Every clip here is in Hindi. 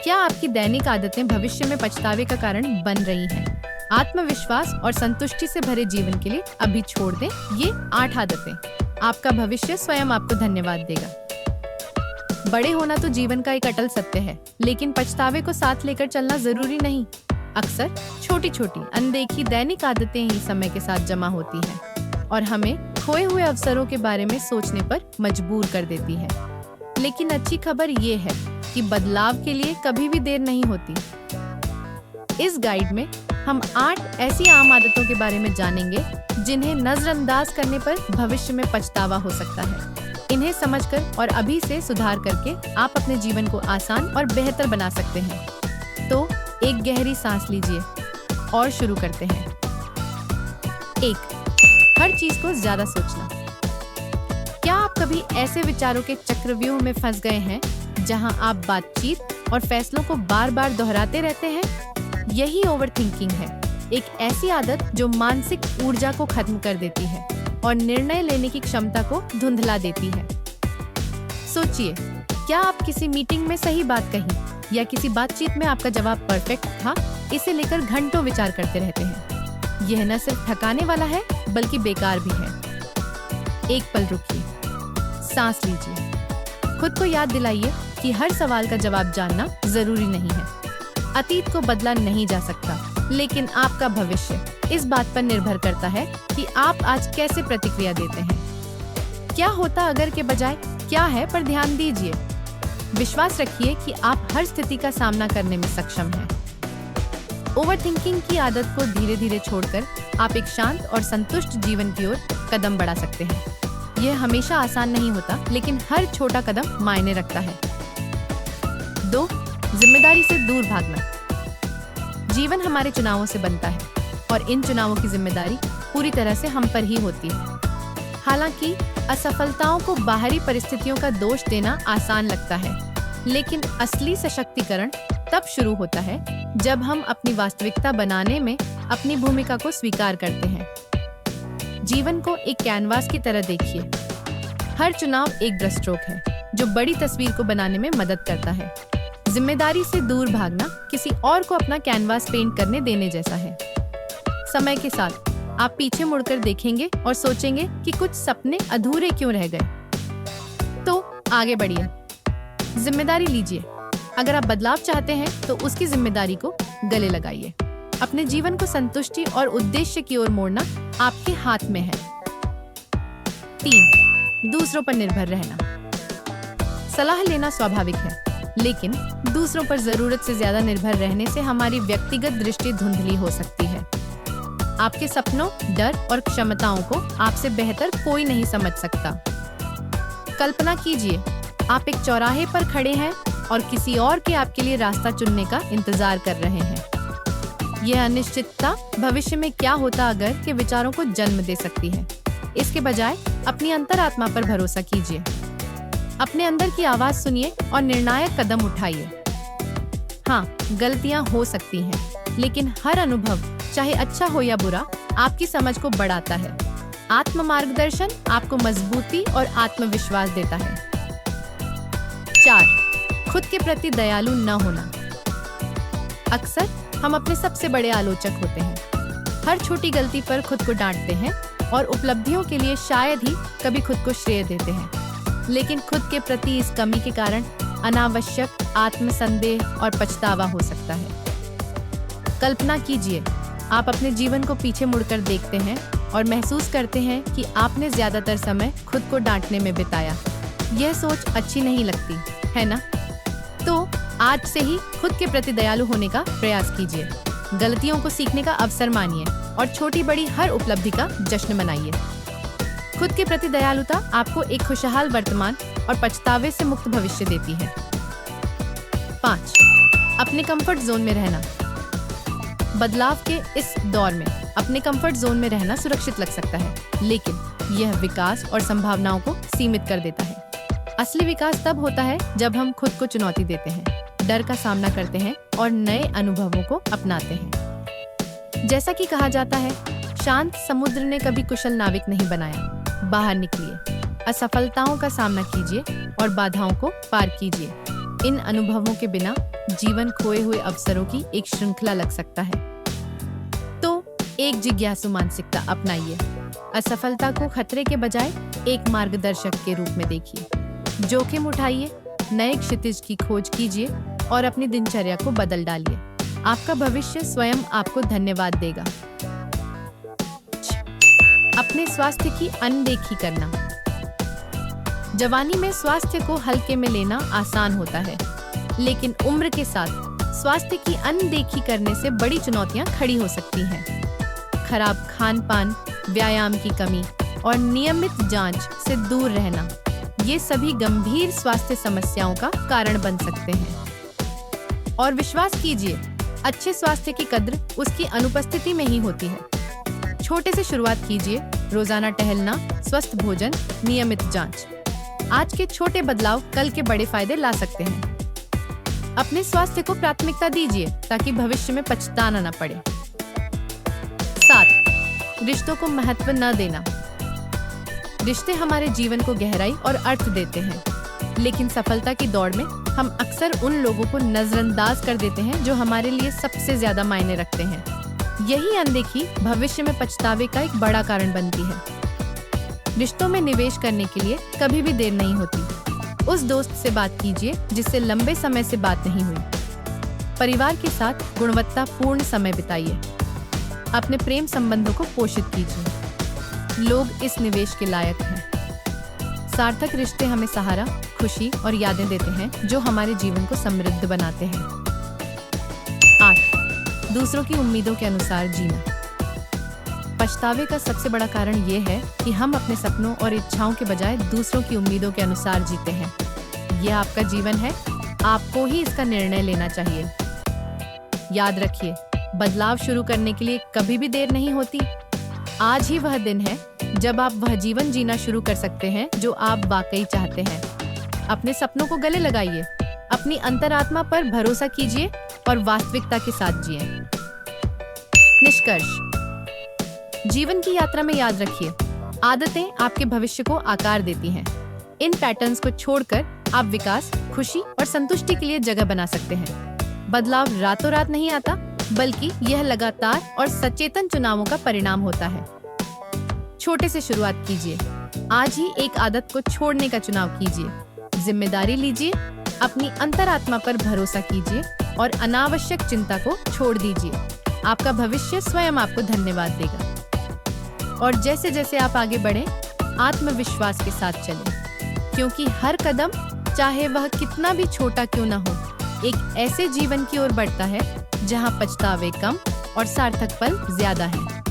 क्या आपकी दैनिक आदतें भविष्य में पछतावे का कारण बन रही हैं? आत्मविश्वास और संतुष्टि से भरे जीवन के लिए अभी छोड़ दें ये 8 आदतें। आपका भविष्य स्वयं आपको धन्यवाद देगा। बड़े होना तो जीवन का एक अटल सत्य है, लेकिन पछतावे को साथ लेकर चलना जरूरी नहीं। अक्सर छोटी छोटी अनदेखी दैनिक आदतें ही समय के साथ जमा होती हैं और हमें खोए हुए अवसरों के बारे में सोचने पर मजबूर कर देती है। लेकिन अच्छी खबर ये है कि बदलाव के लिए कभी भी देर नहीं होती। इस गाइड में हम 8 ऐसी आम आदतों के बारे में जानेंगे जिन्हें नजरअंदाज करने पर भविष्य में पछतावा हो सकता है। इन्हें समझकर और अभी से सुधार करके आप अपने जीवन को आसान और बेहतर बना सकते हैं। तो एक गहरी सांस लीजिए और शुरू करते हैं। 1. हर चीज को ज्यादा सोचना। क्या आप कभी ऐसे विचारों के चक्रव्यूह में फंस गए हैं जहां आप बातचीत और फैसलों को बार बार दोहराते रहते हैं? यही ओवरथिंकिंग है, एक ऐसी आदत जो मानसिक ऊर्जा को खत्म कर देती है और निर्णय लेने की क्षमता को धुंधला देती है। सोचिए, क्या आप किसी मीटिंग में सही बात कही या किसी बातचीत में आपका जवाब परफेक्ट था? इसे लेकर घंटों विचार करते रहते हैं। यह न सिर्फ थकाने वाला है बल्कि बेकार भी है। एक पल रुकिए, सांस लीजिए, खुद को याद दिलाइए कि हर सवाल का जवाब जानना जरूरी नहीं है। अतीत को बदला नहीं जा सकता, लेकिन आपका भविष्य इस बात पर निर्भर करता है कि आप आज कैसे प्रतिक्रिया देते हैं। क्या होता अगर के बजाय क्या है पर ध्यान दीजिए। विश्वास रखिए कि आप हर स्थिति का सामना करने में सक्षम हैं। ओवरथिंकिंग की आदत को धीरे धीरे छोड़कर आप एक शांत और संतुष्ट जीवन की ओर कदम बढ़ा सकते हैं। यह हमेशा आसान नहीं होता, लेकिन हर छोटा कदम मायने रखता है। 2. जिम्मेदारी से दूर भागना। जीवन हमारे चुनावों से बनता है और इन चुनावों की जिम्मेदारी पूरी तरह से हम पर ही होती है। हालांकि असफलताओं को बाहरी परिस्थितियों का दोष देना आसान लगता है, लेकिन असली सशक्तिकरण तब शुरू होता है जब हम अपनी वास्तविकता बनाने में अपनी भूमिका को स्वीकार करते हैं। जीवन को एक कैनवास की तरह देखिए। हर चुनाव एक ब्रश स्ट्रोक है जो बड़ी तस्वीर को बनाने में मदद करता है। जिम्मेदारी से दूर भागना किसी और को अपना कैनवास पेंट करने देने जैसा है। समय के साथ आप पीछे मुड़कर देखेंगे और सोचेंगे कि कुछ सपने अधूरे क्यों रह गए। तो आगे बढ़िए, जिम्मेदारी लीजिए। अगर आप बदलाव चाहते हैं तो उसकी जिम्मेदारी को गले लगाइए। अपने जीवन को संतुष्टि और उद्देश्य की ओर मोड़ना आपके हाथ में है। 3. दूसरों पर निर्भर रहना। सलाह लेना स्वाभाविक है, लेकिन दूसरों पर जरूरत से ज्यादा निर्भर रहने से हमारी व्यक्तिगत दृष्टि धुंधली हो सकती है। आपके सपनों, डर और क्षमताओं को आपसे बेहतर कोई नहीं समझ सकता। कल्पना कीजिए, आप एक चौराहे पर खड़े हैं और किसी और के आपके लिए रास्ता चुनने का इंतजार कर रहे हैं। यह अनिश्चितता भविष्य में क्या होता अगर के विचारों को जन्म दे सकती है। इसके बजाय अपनी अंतरात्मा पर भरोसा कीजिए। अपने अंदर की आवाज सुनिए और निर्णायक कदम उठाइए। हाँ, गलतियां हो सकती हैं, लेकिन हर अनुभव, चाहे अच्छा हो या बुरा, आपकी समझ को बढ़ाता है। आत्म मार्गदर्शन आपको मजबूती और आत्मविश्वास देता है। 4. खुद के प्रति दयालु न होना। अक्सर हम अपने सबसे बड़े आलोचक होते हैं। हर छोटी गलती पर खुद को डांटते हैं और उपलब्धियों के लिए शायद ही कभी खुद को श्रेय देते हैं। लेकिन खुद के प्रति इस कमी के कारण अनावश्यक आत्मसंदेह और पछतावा हो सकता है। कल्पना कीजिए, आप अपने जीवन को पीछे मुड़कर देखते हैं और महसूस करते हैं कि आपने ज्यादातर समय खुद को डांटने में बिताया। यह सोच अच्छी नहीं लगती, है ना? तो आज से ही खुद के प्रति दयालु होने का प्रयास कीजिए। गलतियों को सीखने का अवसर मानिए और छोटी बड़ी हर उपलब्धि का जश्न मनाइए। खुद के प्रति दयालुता आपको एक खुशहाल वर्तमान और पछतावे से मुक्त भविष्य देती है। 5. अपने कंफर्ट जोन में रहना। बदलाव के इस दौर में अपने कंफर्ट जोन में रहना सुरक्षित लग सकता है, लेकिन यह विकास और संभावनाओं को सीमित कर देता है। असली विकास तब होता है जब हम खुद को चुनौती देते हैं, डर का सामना करते हैं और नए अनुभवों को अपनाते हैं। जैसा कि कहा जाता है, शांत समुद्र ने कभी कुशल नाविक नहीं बनाया। बाहर निकलिए, असफलताओं का सामना कीजिए और बाधाओं को पार कीजिए। इन अनुभवों के बिना जीवन खोए हुए अवसरों की एक श्रृंखला लग सकता है। तो एक जिज्ञासु मानसिकता अपनाइए। असफलता को खतरे के बजाय एक मार्गदर्शक के रूप में देखिए। जोखिम उठाइए, नए क्षितिज की खोज कीजिए और अपनी दिनचर्या को बदल डालिए। आपका भविष्य स्वयं आपको धन्यवाद देगा। अपने स्वास्थ्य की अनदेखी करना। जवानी में स्वास्थ्य को हल्के में लेना आसान होता है, लेकिन उम्र के साथ स्वास्थ्य की अनदेखी करने से बड़ी चुनौतियां खड़ी हो सकती हैं। खराब खान-पान, व्यायाम की कमी और नियमित जांच से दूर रहना, ये सभी गंभीर स्वास्थ्य समस्याओं का कारण बन सकते हैं। और विश्वास कीजिए, अच्छे स्वास्थ्य की कद्र उसकी अनुपस्थिति में ही होती है। छोटे से शुरुआत कीजिए, रोजाना टहलना, स्वस्थ भोजन, नियमित जांच। आज के छोटे बदलाव कल के बड़े फायदे ला सकते हैं। अपने स्वास्थ्य को प्राथमिकता दीजिए ताकि भविष्य में पछताना न पड़े। 7. रिश्तों को महत्व न देना। रिश्ते हमारे जीवन को गहराई और अर्थ देते हैं, लेकिन सफलता की दौड़ में हम अक्सर उन लोगों को नजरअंदाज कर देते हैं जो हमारे लिए सबसे ज्यादा मायने रखते हैं। यही अनदेखी भविष्य में पछतावे का एक बड़ा कारण बनती है। रिश्तों में निवेश करने के लिए कभी भी देर नहीं होती। उस दोस्त से बात कीजिए जिससे लंबे समय से बात नहीं हुई। परिवार के साथ गुणवत्तापूर्ण समय बिताइए। अपने प्रेम संबंधों को पोषित कीजिए। लोग इस निवेश के लायक हैं। सार्थक रिश्ते हमें सहारा, खुशी और यादें देते हैं जो हमारे जीवन को समृद्ध बनाते हैं। 8. दूसरों की उम्मीदों के अनुसार जीना। पछतावे का सबसे बड़ा कारण ये है कि हम अपने सपनों और इच्छाओं के बजाय दूसरों की उम्मीदों के अनुसार जीते हैं। यह आपका जीवन है, आपको ही इसका निर्णय लेना चाहिए। याद रखिए, बदलाव शुरू करने के लिए कभी भी देर नहीं होती। आज ही वह दिन है जब आप वह जीवन जीना शुरू कर सकते हैं जो आप वाकई चाहते हैं। अपने सपनों को गले लगाइए, अपनी अंतरात्मा पर भरोसा कीजिए और वास्तविकता के साथ जिएं। निष्कर्ष। जीवन की यात्रा में याद रखिए, आदतें आपके भविष्य को आकार देती हैं। इन पैटर्न्स को छोड़कर आप विकास, खुशी और संतुष्टि के लिए जगह बना सकते हैं। बदलाव रातों रात नहीं आता, बल्कि यह लगातार और सचेतन चुनावों का परिणाम होता है। छोटे से शुरुआत कीजिए। आज ही एक आदत को छोड़ने का चुनाव कीजिए। जिम्मेदारी लीजिए, अपनी अंतरात्मा पर भरोसा कीजिए और अनावश्यक चिंता को छोड़ दीजिए। आपका भविष्य स्वयं आपको धन्यवाद देगा। और जैसे जैसे आप आगे बढ़ें, आत्मविश्वास के साथ चलें, क्योंकि हर कदम, चाहे वह कितना भी छोटा क्यों न हो, एक ऐसे जीवन की ओर बढ़ता है जहां पछतावे कम और सार्थक पल ज्यादा हैं।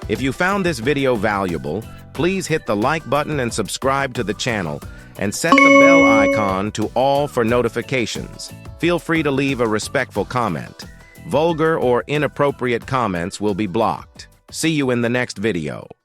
If you found this video valuable, please hit the like button and subscribe to the channel and set the bell icon to all for notifications. Feel free to leave a respectful comment. Vulgar or inappropriate comments will be blocked. See you in the next video.